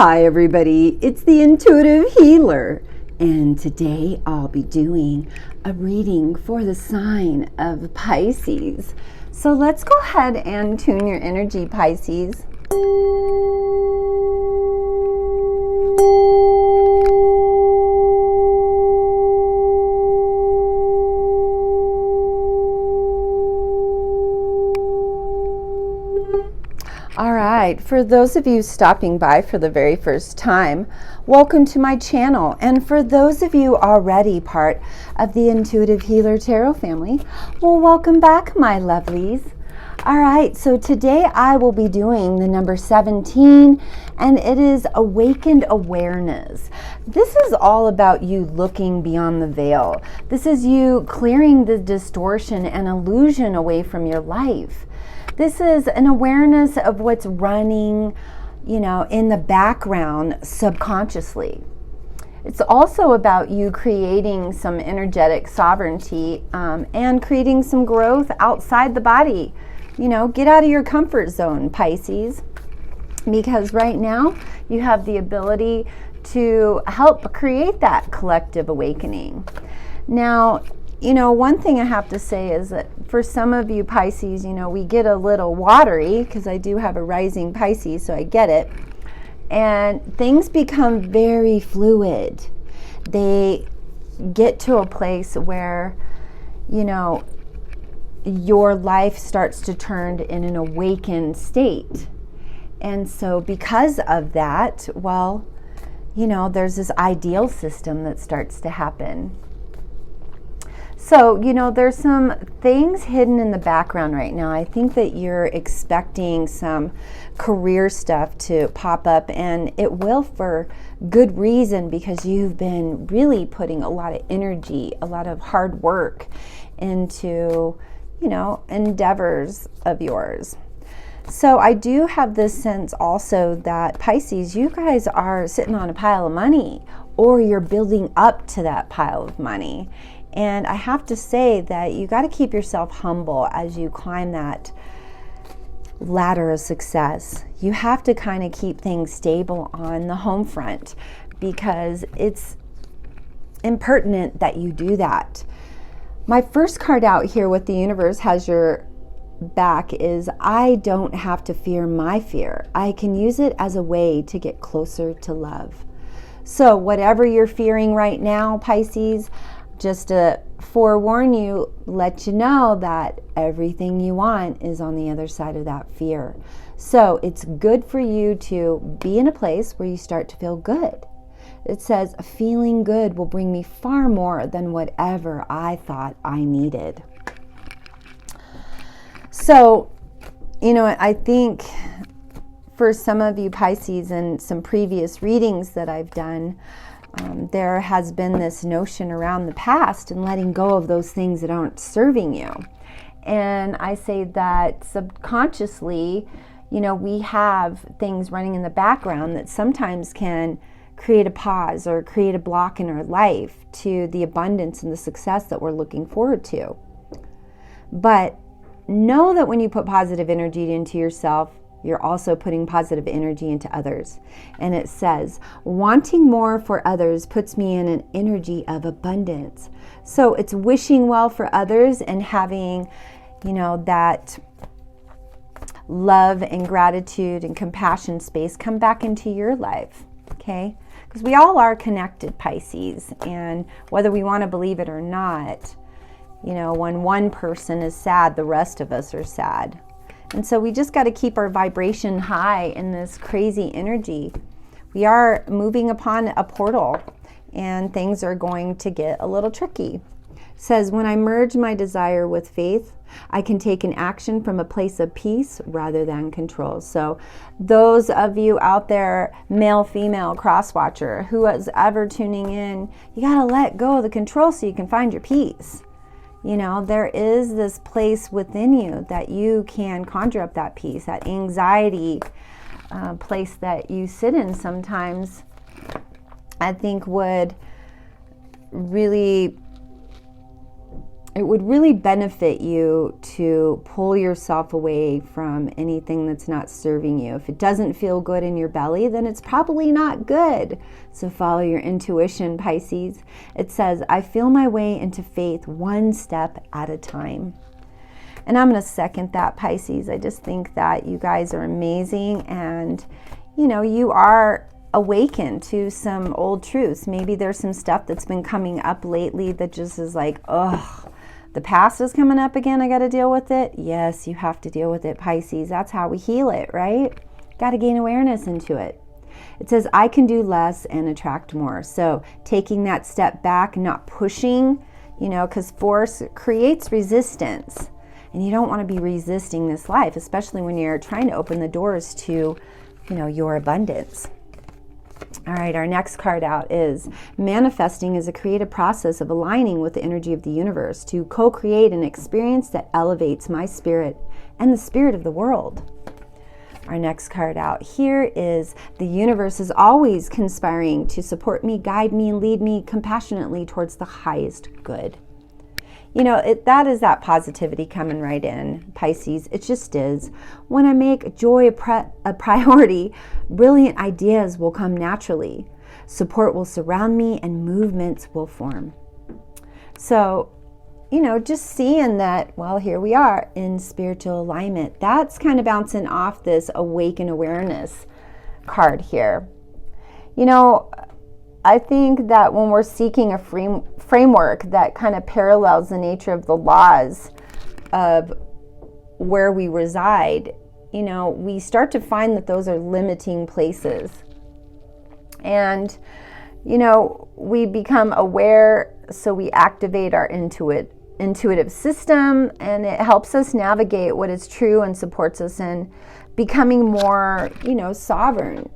Hi everybody, it's the Intuitive Healer, and today I'll be doing a reading for the sign of Pisces. So let's go ahead and tune your energy, Pisces. All right, for those of you stopping by for the very first time, welcome to my channel. And for those of you already part of the Intuitive Healer Tarot family, well, welcome back, my lovelies. All right, so today I will be doing the number 17, and it is Awakened Awareness. This is all about you looking beyond the veil. This is you clearing the distortion and illusion away from your life. This is an awareness of what's running, in the background subconsciously. It's also about you creating some energetic sovereignty and creating some growth outside the body. Get out of your comfort zone, Pisces, because right now you have the ability to help create that collective awakening. Now, one thing I have to say is that for some of you Pisces, we get a little watery because I do have a rising Pisces, so I get it. And things become very fluid. They get to a place where, your life starts to turn in an awakened state. And so because of that, there's this ideal system that starts to happen. So, there's some things hidden in the background right now. I think that you're expecting some career stuff to pop up, and it will for good reason, because you've been really putting a lot of energy, a lot of hard work into, endeavors of yours. So I do have this sense also that Pisces, you guys are sitting on a pile of money, or you're building up to that pile of money. And I have to say that you got to keep yourself humble as you climb that ladder of success. You have to kind of keep things stable on the home front, because it's impertinent that you do that. My first card out here with the universe has your back is, I don't have to fear my fear. I can use it as a way to get closer to love. So whatever you're fearing right now, Pisces, just to forewarn you, let you know that everything you want is on the other side of that fear. So it's good for you to be in a place where you start to feel good. It says, feeling good will bring me far more than whatever I thought I needed. So, I think for some of you Pisces, and some previous readings that I've done, there has been this notion around the past and letting go of those things that aren't serving you. And I say that subconsciously, we have things running in the background that sometimes can create a pause or create a block in our life to the abundance and the success that we're looking forward to. But know that when you put positive energy into yourself, you're also putting positive energy into others. And it says, wanting more for others puts me in an energy of abundance. So it's wishing well for others and having, that love and gratitude and compassion space come back into your life, okay? Because we all are connected, Pisces. And whether we want to believe it or not, when one person is sad, the rest of us are sad. And so we just got to keep our vibration high in this crazy energy. We are moving upon a portal, and things are going to get a little tricky. It says, when I merge my desire with faith, I can take an action from a place of peace rather than control. So those of you out there, male, female, cross-watcher, who is ever tuning in, you got to let go of the control so you can find your peace. There is this place within you that you can conjure up that peace, that anxiety place that you sit in sometimes, I think would really it would really benefit you to pull yourself away from anything that's not serving you. If it doesn't feel good in your belly, then it's probably not good. So follow your intuition, Pisces. It says, I feel my way into faith one step at a time. And I'm going to second that, Pisces. I just think that you guys are amazing, and you are awakened to some old truths. Maybe there's some stuff that's been coming up lately that just is like, ugh, the past is coming up again. I got to deal with it. Yes, you have to deal with it, Pisces. That's how we heal it, right? Got to gain awareness into it. It says, I can do less and attract more. So taking that step back, not pushing, because force creates resistance. And you don't want to be resisting this life, especially when you're trying to open the doors to, your abundance. All right, our next card out is manifesting is a creative process of aligning with the energy of the universe to co-create an experience that elevates my spirit and the spirit of the world. Our next card out here is the universe is always conspiring to support me, guide me, and lead me compassionately towards the highest good. That is that positivity coming right in, Pisces. It just is. When I make joy a priority, brilliant ideas will come naturally. Support will surround me and movements will form. So, just seeing that, well, here we are in spiritual alignment. That's kind of bouncing off this awaken awareness card here. I think that when we're seeking a framework that kind of parallels the nature of the laws of where we reside, we start to find that those are limiting places. And, we become aware, so we activate our intuitive system, and it helps us navigate what is true and supports us in becoming more, sovereign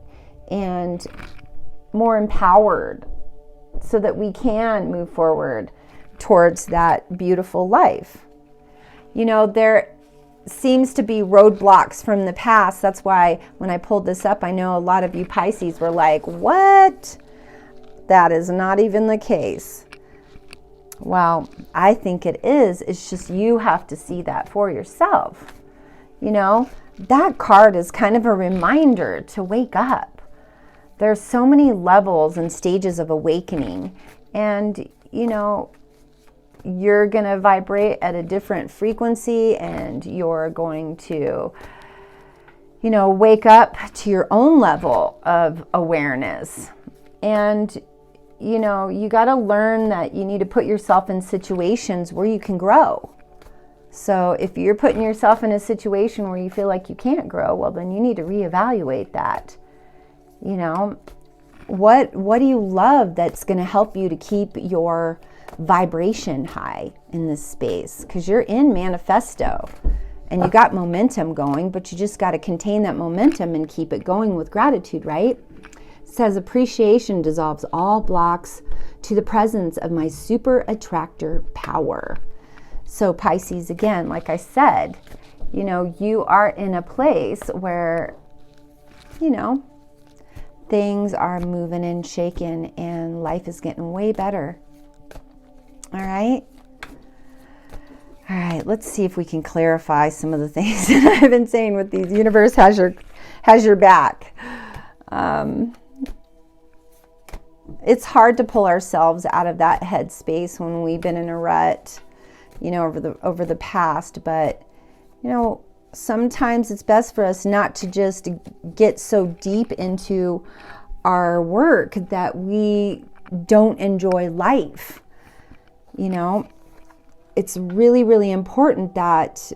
and more empowered so that we can move forward towards that beautiful life. There seems to be roadblocks from the past. That's why when I pulled this up, I know a lot of you Pisces were like, what? That is not even the case. Well, I think it is. It's just you have to see that for yourself. That card is kind of a reminder to wake up. There's so many levels and stages of awakening, and you're going to vibrate at a different frequency, and you're going to wake up to your own level of awareness. And you got to learn that you need to put yourself in situations where you can grow. So if you're putting yourself in a situation where you feel like you can't grow, well, then you need to reevaluate that. What do you love that's going to help you to keep your vibration high in this space? Because you're in manifesto and you got momentum going, but you just got to contain that momentum and keep it going with gratitude, right? It says appreciation dissolves all blocks to the presence of my super attractor power. So Pisces, again, like I said, you are in a place where, things are moving and shaking, and life is getting way better. All right, let's see if we can clarify some of the things that I've been saying with these. Universe has your back. It's hard to pull ourselves out of that headspace when we've been in a rut, over the past, but sometimes it's best for us not to just get so deep into our work that we don't enjoy life. It's really, really important that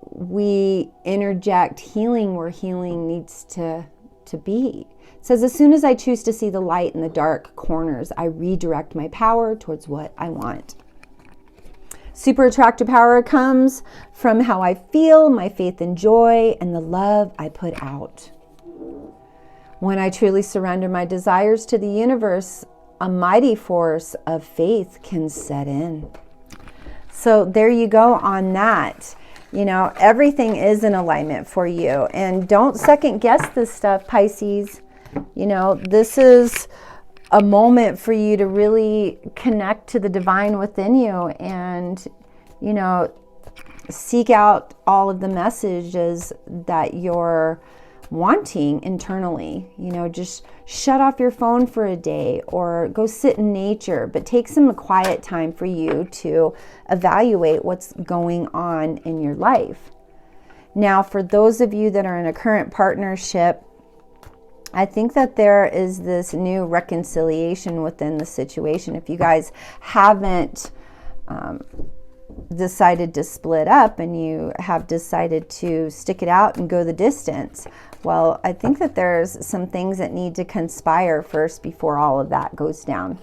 we interject healing where healing needs to be. It says, as soon as I choose to see the light in the dark corners, I redirect my power towards what I want. Super attractive power comes from how I feel, my faith and joy, and the love I put out. When I truly surrender my desires to the universe, a mighty force of faith can set in. So there you go on that. Everything is in alignment for you. And don't second guess this stuff, Pisces. This is a moment for you to really connect to the divine within you and, you know, seek out all of the messages that you're wanting internally. You know, just shut off your phone for a day or go sit in nature, but take some quiet time for you to evaluate what's going on in your life. Now, for those of you that are in a current partnership, I think that there is this new reconciliation within the situation. If you guys haven't decided to split up and you have decided to stick it out and go the distance, well, I think that there's some things that need to conspire first before all of that goes down.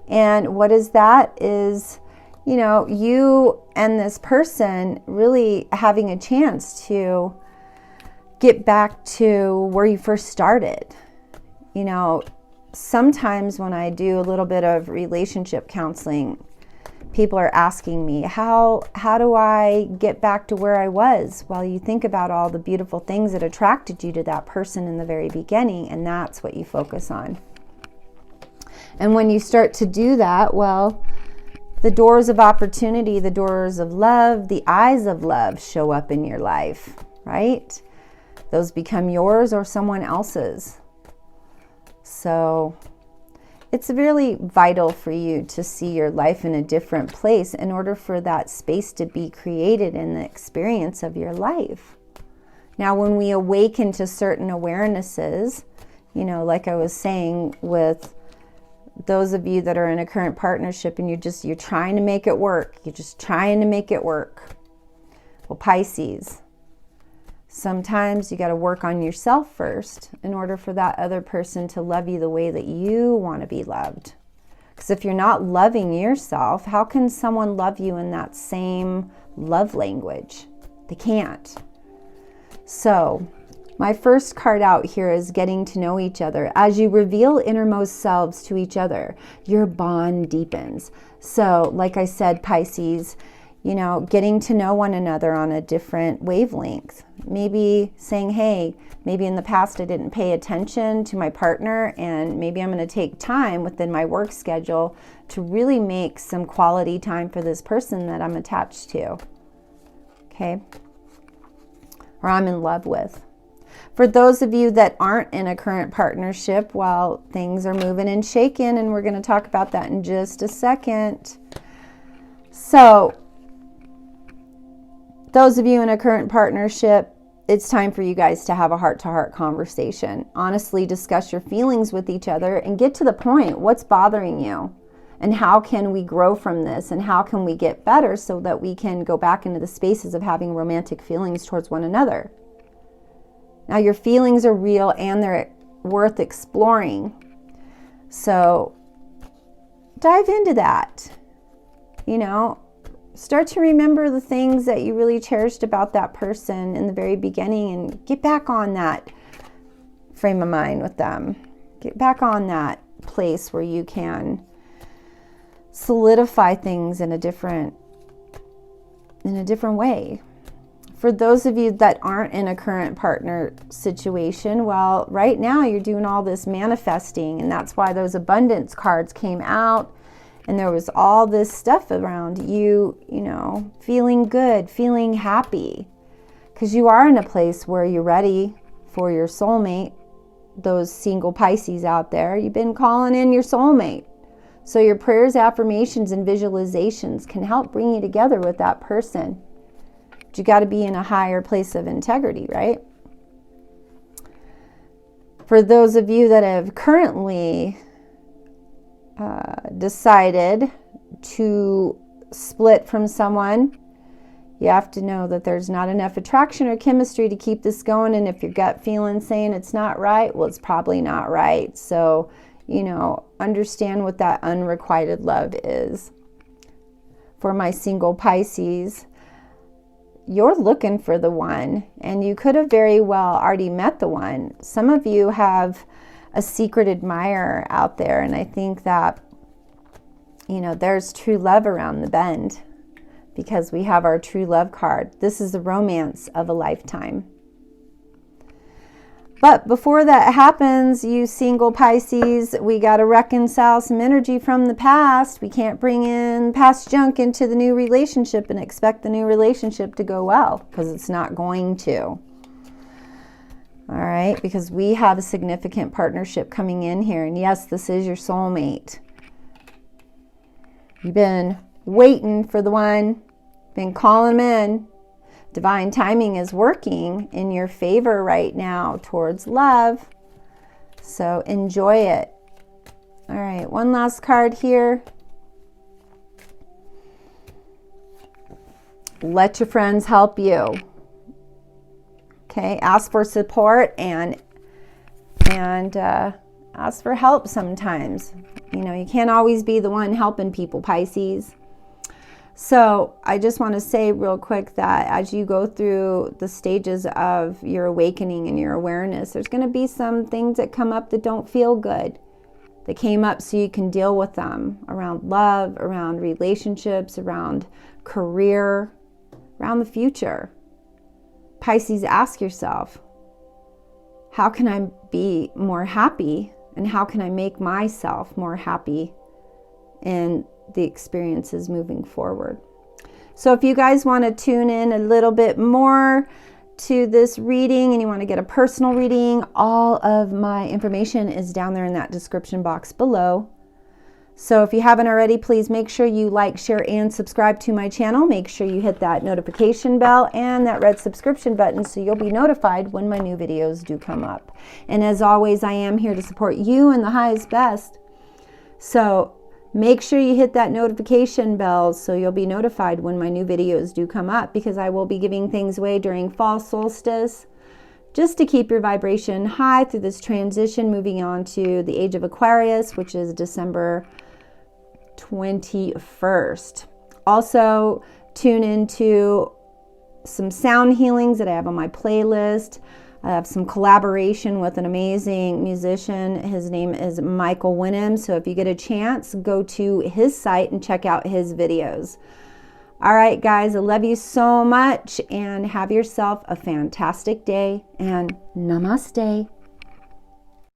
And what is that is, you know, you and this person really having a chance to get back to where you first started. You know, sometimes when I do a little bit of relationship counseling, people are asking me, how do I get back to where I was? Well, you think about all the beautiful things that attracted you to that person in the very beginning, and that's what you focus on. And when you start to do that, well, the doors of opportunity, the doors of love, the eyes of love show up in your life, right? Those become yours or someone else's. So it's really vital for you to see your life in a different place in order for that space to be created in the experience of your life. Now, when we awaken to certain awarenesses, you know, like I was saying with those of you that are in a current partnership and you're trying to make it work. You're just trying to make it work. Well, Pisces, sometimes you got to work on yourself first in order for that other person to love you the way that you want to be loved. Because if you're not loving yourself, how can someone love you in that same love language? They can't. So my first card out here is getting to know each other. As you reveal innermost selves to each other, your bond deepens. So like I said, Pisces, you know, getting to know one another on a different wavelength. Maybe saying, hey, maybe in the past I didn't pay attention to my partner, and maybe I'm going to take time within my work schedule to really make some quality time for this person that I'm attached to. Okay? Or I'm in love with. For those of you that aren't in a current partnership, well, things are moving and shaking, and we're going to talk about that in just a second. So, those of you in a current partnership, it's time for you guys to have a heart-to-heart conversation. Honestly, discuss your feelings with each other and get to the point. What's bothering you? And how can we grow from this? And how can we get better so that we can go back into the spaces of having romantic feelings towards one another? Now, your feelings are real and they're worth exploring. So, dive into that. You know, start to remember the things that you really cherished about that person in the very beginning and get back on that frame of mind with them. Get back on that place where you can solidify things in a different way. For those of you that aren't in a current partner situation, well, right now you're doing all this manifesting, and that's why those abundance cards came out, and there was all this stuff around you, you know, feeling good, feeling happy, because you are in a place where you're ready for your soulmate. Those single Pisces out there, you've been calling in your soulmate. So your prayers, affirmations, and visualizations can help bring you together with that person. But you got to be in a higher place of integrity, right? For those of you that have currently decided to split from someone, you have to know that there's not enough attraction or chemistry to keep this going. And if your gut feeling saying it's not right, well, it's probably not right. So, you know, understand what that unrequited love is. For my single Pisces, you're looking for the one, and you could have very well already met the one. Some of you have a secret admirer out there, and I think that, you know, there's true love around the bend because we have our true love card. This is the romance of a lifetime. But before that happens, you single Pisces, we got to reconcile some energy from the past. We can't bring in past junk into the new relationship and expect the new relationship to go well, because it's not going to. All right, because we have a significant partnership coming in here. And yes, this is your soulmate. You've been waiting for the one, been calling them in. Divine timing is working in your favor right now towards love. So enjoy it. All right, one last card here. Let your friends help you. Okay, ask for support and ask for help sometimes. You know, you can't always be the one helping people, Pisces. So I just want to say real quick that as you go through the stages of your awakening and your awareness, there's going to be some things that come up that don't feel good. That came up so you can deal with them around love, around relationships, around career, around the future. Pisces, ask yourself, how can I be more happy? And how can I make myself more happy in the experiences moving forward? So if you guys want to tune in a little bit more to this reading and you want to get a personal reading, all of my information is down there in that description box below. So if you haven't already, please make sure you like, share, and subscribe to my channel. Make sure you hit that notification bell and that red subscription button so you'll be notified when my new videos do come up. And as always, I am here to support you in the highest best. So make sure you hit that notification bell so you'll be notified when my new videos do come up, because I will be giving things away during fall solstice just to keep your vibration high through this transition, moving on to the age of Aquarius, which is December 21st. Also, tune into some sound healings that I have on my playlist. I have some collaboration with an amazing musician. His name is Michael Winham. So if you get a chance, go to his site and check out his videos. All right, guys, I love you so much and have yourself a fantastic day, and namaste.